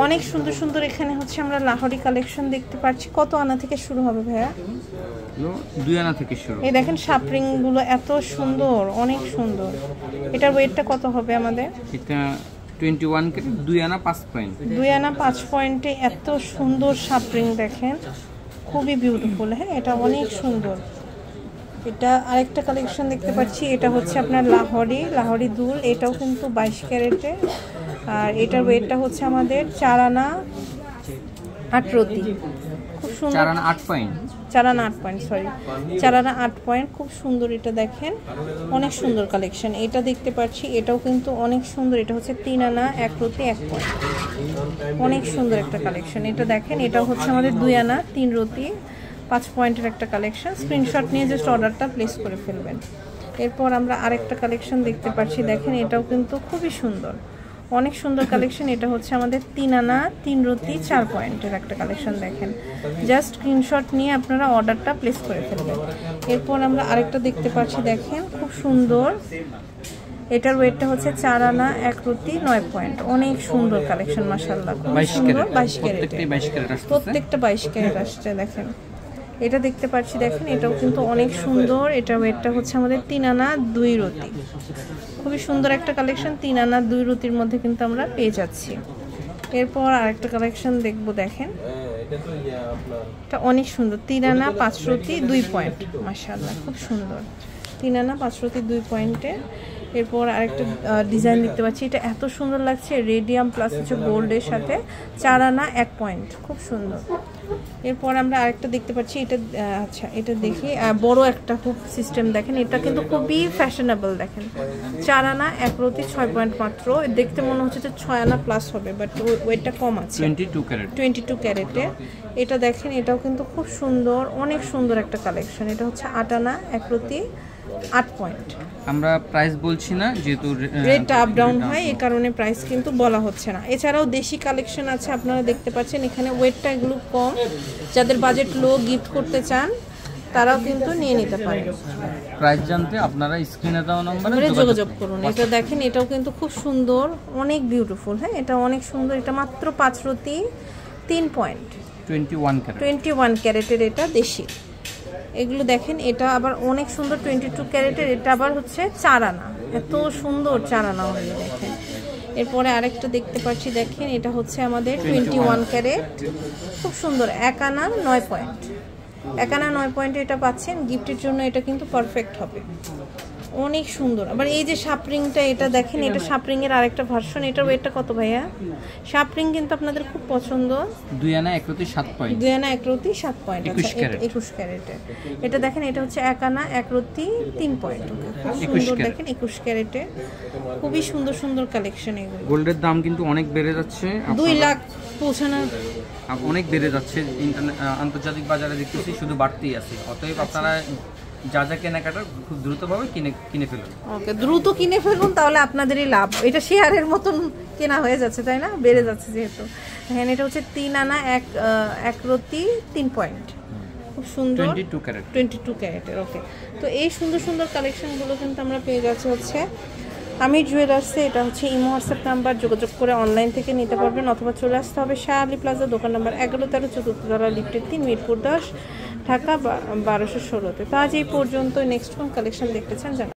অনেক সুন্দর সুন্দর এখানে হচ্ছে আমরা লাহোরি কালেকশন দেখতে পাচ্ছি। কত আনা থেকে শুরু হবে ভাইয়া? 2 আনা থেকে শুরু। এই দেখেন শাপরিং গুলো এত সুন্দর, অনেক সুন্দর। এটার ওয়েটটা কত হবে আমাদের? এটা 21 ক্যারেট 2 আনা 5 পয়েন্ট। 2 আনা 5 পয়েন্টে এত সুন্দর শাপরিং দেখেন, খুবই বিউটিফুল। হ্যাঁ, এটা অনেক সুন্দর। এটা আরেকটা কালেকশন দেখতে পাচ্ছি, এটা হচ্ছে আপনার লাহোরি দুল। এটাও কিন্তু 22 ক্যারেটে, আর এটার ওয়েটটা হচ্ছে আমাদের 4 আনা 8 রতি। খুব সুন্দর। 4 আনা 8 পয়েন্ট, 4 আনা 8 পয়েন্ট, সরি 4 আনা 8 পয়েন্ট। খুব সুন্দর, এটা দেখেন অনেক সুন্দর কালেকশন। এটা দেখতে পাচ্ছি, এটাও কিন্তু অনেক সুন্দর। এটা হচ্ছে 3 আনা 1 রতি 1 পয়েন্ট। অনেক সুন্দর একটা কালেকশন। এটা দেখেন, এটাও হচ্ছে আমাদের 2 আনা 3 রতি 5 পয়েন্টের একটা কালেকশন। স্ক্রিনশট নিয়ে জাস্ট অর্ডারটা প্লেস করে ফেলবেন। এরপর আমরা আরেকটা কালেকশন দেখতে পাচ্ছি, দেখেন এটাও কিন্তু খুবই সুন্দর, অনেক সুন্দর কালেকশন। এটা হচ্ছে আমাদের 3 আনা 3 রতি 4 পয়েন্টের একটা কালেকশন। দেখেন জাস্ট স্ক্রিনশট নিয়ে আপনারা অর্ডারটা প্লেস করে ফেলবেন। এরপর আমরা আরেকটা দেখতে পাচ্ছি, দেখেন খুব সুন্দর। এটার ওয়েটটা হচ্ছে 4 আনা 1 রতি 9 পয়েন্ট। অনেক সুন্দর কালেকশন, মাশাআল্লাহ, খুব সুন্দর। 22 ক্যারেট, প্রত্যেকটা 22 ক্যারেট আসছে। দেখেন এটা দেখতে পাচ্ছি, দেখেন এটাও কিন্তু অনেক সুন্দর। এটার ওয়েটটা হচ্ছে আমাদের 3 আনা 2 রতি। খুবই সুন্দর একটা কালেকশন, 3 আনা 2 রতির মধ্যে কিন্তু আমরা পেয়ে যাচ্ছি। এরপর আরেকটা কালেকশন দেখবো, দেখেন এটা অনেক সুন্দর। 3 আনা 5 রতি 2 পয়েন্ট, মাশাআল্লাহ, খুব সুন্দর। 3 আনা 5 রতি 2 পয়েন্টে। এরপর আরেকটা ডিজাইন দেখতে পাচ্ছি, এটা এত সুন্দর লাগছে, রেডিয়াম প্লাস হচ্ছে গোল্ডের সাথে 4 আনা 1 পয়েন্ট, খুব সুন্দর। এরপর আমরা আরেকটা দেখতে পাচ্ছি, এটা আচ্ছা এটা দেখি, বড় একটা খুব সিস্টেম। দেখেন এটা কিন্তু খুবই ফ্যাশনেবল। দেখেন 4 আনা 1 রতি 6 পয়েন্ট মাত্র। দেখতে মনে হচ্ছে যে 6 আনা প্লাস হবে, বাট ওয়েটটা কম আছে, 22 ক্যারেটে। এটা দেখেন এটাও কিন্তু খুব সুন্দর, অনেক সুন্দর একটা কালেকশন। এটা হচ্ছে 8 আনা 1 রতি 8 পয়েন্ট। আমরা প্রাইস বলছি না, যেহেতু রেটটা আপ ডাউন হয়, এই কারণে প্রাইস কিন্তু বলা হচ্ছে না। এছাড়াও দেশি কালেকশন আছে, আপনারা দেখতে পাচ্ছেন এখানে ওয়েটটা এগুলো কম। যাদের বাজেট লো, গিফট করতে চান, তারাও কিন্তু নিয়ে নিতে পারেন। প্রাইস জানতে আপনারা স্ক্রিনে দেওয়া নম্বরে যোগাযোগ করুন। এটা দেখেন এটাও কিন্তু খুব সুন্দর, অনেক বিউটিফুল। হ্যাঁ, এটা অনেক সুন্দর। এটা মাত্র 5 রতি 3 পয়েন্ট, 21 ক্যারেটের। এটা দেশি। এগুলো দেখেন, এটা আবার অনেক সুন্দর, 22 ক্যারেটের। এটা আবার হচ্ছে 4 আনা, এত সুন্দর 4 আনা হয়ে। দেখেন এরপরে আরেকটা দেখতে পাচ্ছি, দেখেন এটা হচ্ছে আমাদের 21 ক্যারেট, খুব সুন্দর। 1 আনা 9 পয়েন্ট, 1 আনা 9 পয়েন্টে এটা পাচ্ছেন। গিফটের জন্য এটা কিন্তু পারফেক্ট হবে, অনেক সুন্দর। আবার এই যে শাপরিংটা, এটা দেখেন, এটা শাপরিং এর আরেকটা ভার্সন। এটার ওয়েটটা কত ভাইয়া? শাপরিং কিন্তু আপনাদের খুব পছন্দ। 2 আনা 1 রতি 7 পয়েন্ট, 2 আনা 1 রতি 7 পয়েন্ট, 21 ক্যারেটে। এটা দেখেন, এটা হচ্ছে 1 আনা 1 রতি 3 পয়েন্ট, খুব সুন্দর। দেখেন 21 ক্যারেটে, খুবই সুন্দর সুন্দর কালেকশন। এগুলো গোল্ডের দাম কিন্তু অনেক বেড়ে যাচ্ছে, 2 লাখ পৌঁছানোর অনেক বেড়ে যাচ্ছে। আন্তর্জাতিক বাজারে দেখতেছি শুধু বাড়তেই আছে। অতএব আপনারা যা যা কেনাকাটা খুব দ্রুতভাবে কিনে ফেলুন। ওকে, দ্রুত কিনে ফেলুন, তাহলে আপনাদেরই লাভ। এটা শেয়ারের মতন কেনা হয়ে যাচ্ছে, তাই না? বেড়ে যাচ্ছে যেহেতু। হ্যাঁ, এটা হচ্ছে 3 আনা 1 রতি 3 পয়েন্ট, খুব সুন্দর, 22 ক্যারেটের। ওকে, তো এই সুন্দর সুন্দর কালেকশনগুলো কিন্তু আমরা পেয়ে যাচ্ছি হচ্ছে আমির জুয়েলার্সে। এটা হচ্ছে ইমো হোয়াটসঅ্যাপ নাম্বার, যোগাযোগ করে অনলাইন থেকে নিতে পারবেন, অথবা চলে আসতে হবে শাহ আলী প্লাজা, দোকান নাম্বার 11-13, 4th তলা, লিফটের 3, মিরপুর 10, ঢাকা 1216-তে। তো আজ এই পর্যন্ত। নেক্সট কোন কালেকশন দেখতে চান জানান।